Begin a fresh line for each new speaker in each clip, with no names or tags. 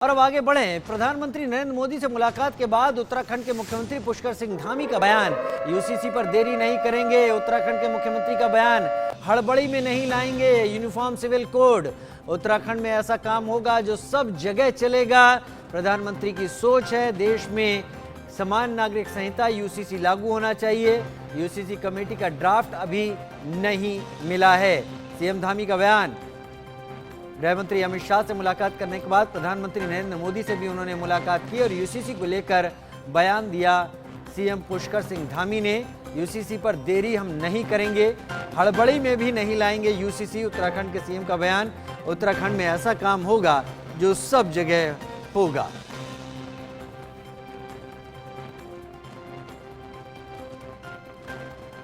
और अब आगे बढ़ें। प्रधानमंत्री नरेंद्र मोदी से मुलाकात के बाद उत्तराखंड के मुख्यमंत्री पुष्कर सिंह धामी का बयान, यूसीसी पर देरी नहीं करेंगे। उत्तराखंड के मुख्यमंत्री का बयान, हड़बड़ी में नहीं लाएंगे यूनिफॉर्म सिविल कोड। उत्तराखंड में ऐसा काम होगा जो सब जगह चलेगा। प्रधानमंत्री की सोच है देश में समान नागरिक संहिता यूसीसी लागू होना चाहिए। यूसीसी कमेटी का ड्राफ्ट अभी नहीं मिला है। सीएम धामी का बयान। गृह मंत्री अमित शाह से मुलाकात करने के बाद प्रधानमंत्री नरेंद्र मोदी से भी उन्होंने मुलाकात की और यूसीसी को लेकर बयान दिया। सीएम पुष्कर सिंह धामी ने, यूसीसी पर देरी हम नहीं करेंगे, हड़बड़ी में भी नहीं लाएंगे यूसीसी। उत्तराखंड के सीएम का बयान, उत्तराखंड में ऐसा काम होगा जो सब जगह होगा।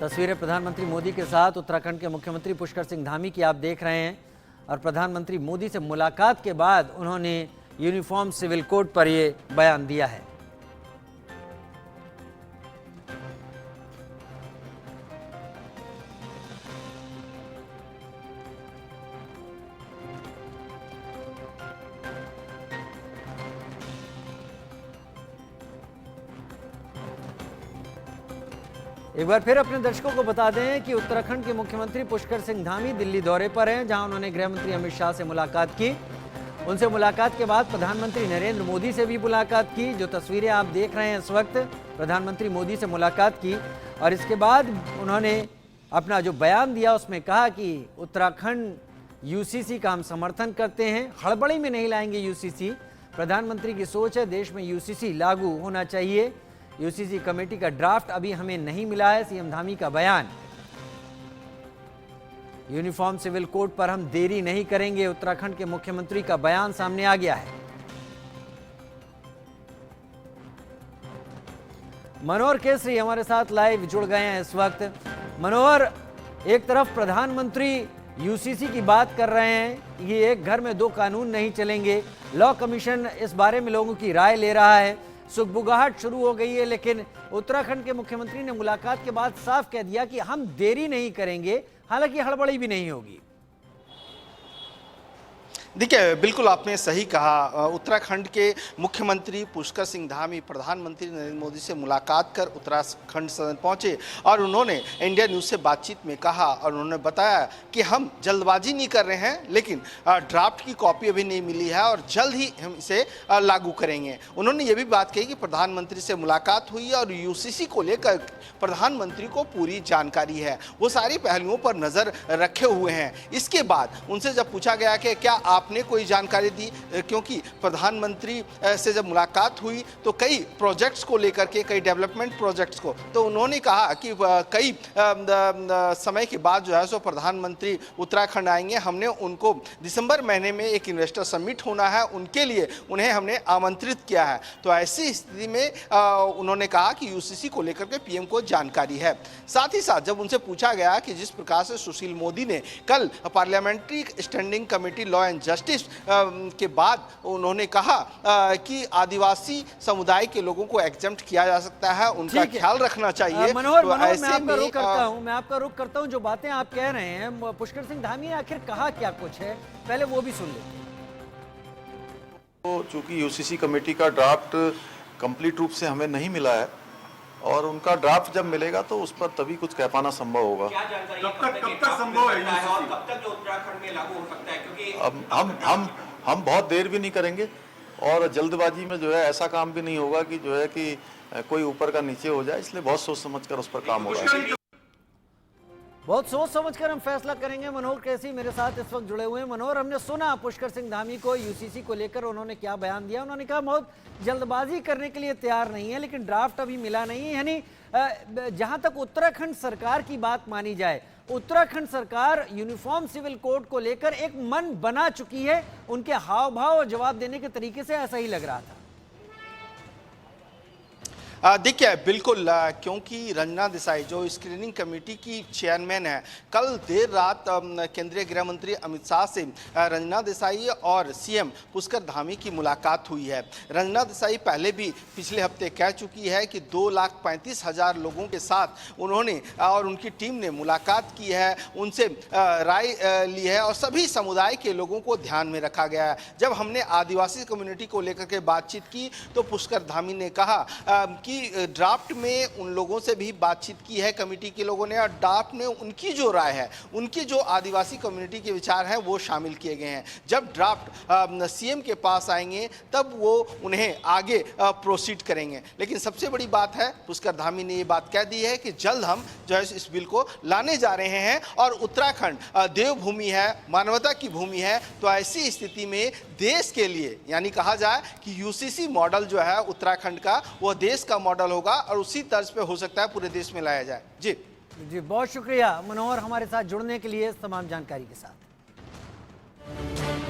तस्वीरें प्रधानमंत्री मोदी के साथ उत्तराखंड के मुख्यमंत्री पुष्कर सिंह धामी की आप देख रहे हैं। और प्रधानमंत्री मोदी से मुलाकात के बाद उन्होंने यूनिफॉर्म सिविल कोड पर यह बयान दिया है। एक बार फिर अपने दर्शकों को बता दें कि उत्तराखंड के मुख्यमंत्री पुष्कर सिंह धामी दिल्ली दौरे पर हैं, जहां उन्होंने गृह मंत्री अमित शाह से मुलाकात की। उनसे मुलाकात के बाद प्रधानमंत्री नरेंद्र मोदी से भी मुलाकात की। जो तस्वीरें आप देख रहे हैं इस वक्त, प्रधानमंत्री मोदी से मुलाकात की और इसके बाद उन्होंने अपना जो बयान दिया उसमें कहा कि उत्तराखंड यूसीसी का हम समर्थन करते हैं, हड़बड़ी में नहीं लाएंगे यूसीसी। प्रधानमंत्री की सोच है देश में यूसीसी लागू होना चाहिए। यूसीसी कमेटी का ड्राफ्ट अभी हमें नहीं मिला है। सीएम धामी का बयान, यूनिफॉर्म सिविल कोड पर हम देरी नहीं करेंगे। उत्तराखंड के मुख्यमंत्री का बयान सामने आ गया है। मनोहर केसरी हमारे साथ लाइव जुड़ गए हैं इस वक्त। मनोहर, एक तरफ प्रधानमंत्री यूसीसी की बात कर रहे हैं, ये एक घर में दो कानून नहीं चलेंगे। लॉ कमीशन इस बारे में लोगों की राय ले रहा है। सुगबुगाहट शुरू हो गई है, लेकिन उत्तराखंड के मुख्यमंत्री ने मुलाकात के बाद साफ कह दिया कि हम देरी नहीं करेंगे, हालांकि हड़बड़ी भी नहीं होगी।
देखिए, बिल्कुल आपने सही कहा। उत्तराखंड के मुख्यमंत्री पुष्कर सिंह धामी प्रधानमंत्री नरेंद्र मोदी से मुलाकात कर उत्तराखंड सदन पहुंचे और उन्होंने इंडिया न्यूज़ से बातचीत में कहा और उन्होंने बताया कि हम जल्दबाजी नहीं कर रहे हैं, लेकिन ड्राफ्ट की कॉपी अभी नहीं मिली है और जल्द ही हम इसे लागू करेंगे। उन्होंने ये भी बात कही कि प्रधानमंत्री से मुलाकात हुई और यूसीसी को लेकर प्रधानमंत्री को पूरी जानकारी है, वो सारी पहलुओं पर नज़र रखे हुए हैं। इसके बाद उनसे जब पूछा गया कि क्या आपने कोई जानकारी दी, क्योंकि प्रधानमंत्री से जब मुलाकात हुई तो कई प्रोजेक्ट्स को लेकर के, कई डेवलपमेंट प्रोजेक्ट्स को, तो उन्होंने कहा कि कई समय के बाद जो है सो प्रधानमंत्री उत्तराखंड आएंगे। हमने उनको दिसंबर महीने में एक इन्वेस्टर समिट होना है, उनके लिए उन्हें हमने आमंत्रित किया है। तो ऐसी स्थिति में उन्होंने कहा कि यूसीसी को लेकर के पीएम को जानकारी है। साथ ही साथ जब उनसे पूछा गया कि जिस प्रकार से सुशील मोदी ने कल parliamentary standing committee law and justice के बाद उन्होंने कहा कि आदिवासी समुदाय के लोगों को एग्जम्प्ट किया जा सकता है, उनका ख्याल रखना चाहिए।
मनोहर, तो मैं आपका रुख करता हूं। जो बातें आप कह रहे हैं, पुष्कर सिंह धामी ने आखिर कहा क्या कुछ है, पहले वो भी सुन लेते हैं।
तो चूंकि यूसीसी कमेटी का ड्राफ्ट कंप्लीट रूप से हमें नहीं मिला है और उनका ड्राफ्ट जब मिलेगा तो उस पर तभी कुछ कह पाना संभव होगा।
कब तक संभव है और कब तक जो उत्तराखंड में लागू हो सकता है? क्योंकि
अब हम बहुत देर भी नहीं करेंगे और जल्दबाजी में जो है ऐसा काम भी नहीं होगा कि जो है कि कोई ऊपर का नीचे हो जाए, इसलिए बहुत सोच समझकर उस पर काम होगा।
बहुत सोच समझकर हम फैसला करेंगे। मनोहर केसरी मेरे साथ इस वक्त जुड़े हुए हैं। मनोहर, हमने सुना पुष्कर सिंह धामी को यूसीसी को लेकर उन्होंने क्या बयान दिया। उन्होंने कहा बहुत जल्दबाजी करने के लिए तैयार नहीं है, लेकिन ड्राफ्ट अभी मिला नहीं है। यानी जहां तक उत्तराखंड सरकार की बात मानी जाए, उत्तराखंड सरकार यूनिफॉर्म सिविल कोड को लेकर एक मन बना चुकी है। उनके हाव भाव और जवाब देने के तरीके से ऐसा ही लग रहा था।
देखिए बिल्कुल क्योंकि रंजना देसाई जो स्क्रीनिंग कमेटी की चेयरमैन है, कल देर रात केंद्रीय गृह मंत्री अमित शाह से रंजना देसाई और सीएम पुष्कर धामी की मुलाकात हुई है। रंजना देसाई पहले भी पिछले हफ्ते कह चुकी है कि 2,35,000 लोगों के साथ उन्होंने और उनकी टीम ने मुलाकात की है, उनसे राय ली है और सभी समुदाय के लोगों को ध्यान में रखा गया है। जब हमने आदिवासी कम्युनिटी को लेकर के बातचीत की तो पुष्कर धामी ने कहा कि ड्राफ्ट में उन लोगों से भी बातचीत की है कमेटी के लोगों ने, और ड्राफ्ट में उनकी जो राय है, उनकी जो आदिवासी कम्युनिटी के विचार हैं वो शामिल किए गए हैं। जब ड्राफ्ट सीएम के पास आएंगे तब वो उन्हें आगे प्रोसीड करेंगे। लेकिन सबसे बड़ी बात है, पुष्कर धामी ने ये बात कह दी है कि जल्द हम जो है इस बिल को लाने जा रहे हैं और उत्तराखंड देवभूमि है, मानवता की भूमि है, तो ऐसी स्थिति में देश के लिए यानी कहा जाए कि यूसीसी मॉडल जो है उत्तराखंड का वो देश का मॉडल होगा और उसी तर्ज पे हो सकता है पूरे देश में लाया जाए। जी
बहुत शुक्रिया मनोहर हमारे साथ जुड़ने के लिए तमाम जानकारी के साथ।